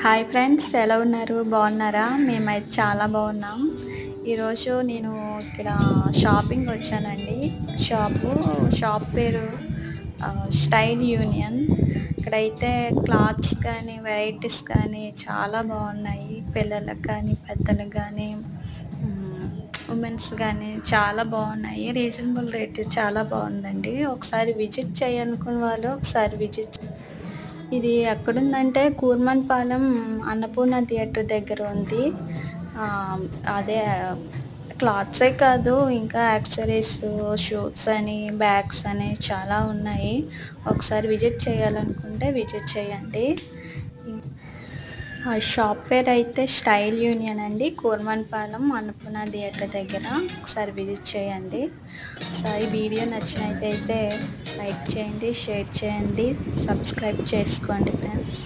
Hi friends, ఎలా ఉన్నారు? బాగున్నారా? మేమైతే చాలా బాగున్నాం. ఈరోజు నేను ఇక్కడ షాపింగ్ వచ్చానండి. షాప్ పేరు స్టైల్ యూనియన్. ఇక్కడైతే క్లాత్స్ కానీ వెరైటీస్ కానీ చాలా బాగున్నాయి. పిల్లలకు కానీ పెద్దలకు కానీ ఉమెన్స్ కానీ చాలా బాగున్నాయి. రీజనబుల్ రేట్ చాలా బాగుందండి. ఒకసారి విజిట్ చేయాలనుకున్న వాళ్ళు ఒకసారి విజిట్. ఇది ఎక్కడుందంటే కూర్మన్పాలెం అన్నపూర్ణ థియేటర్ దగ్గర ఉంది. అదే క్లాత్సే కాదు, ఇంకా యాక్సెసరీస్, షూస్ అని, బ్యాగ్స్ అని చాలా ఉన్నాయి. ఒకసారి విజిట్ చేయాలనుకుంటే విజిట్ చేయండి. ఆ షాప్ పేరు అయితే స్టైల్ యూనియన్ అండి, కూర్మన్పాలెం అన్నపూర్ణ థియేటర్ దగ్గర. ఒకసారి విజిట్ చేయండి. ఒకసారి వీడియో నచ్చినట్టయితే లైక్ చేయండి, షేర్ చేయండి, సబ్స్క్రైబ్ చేసుకోండి ఫ్రెండ్స్.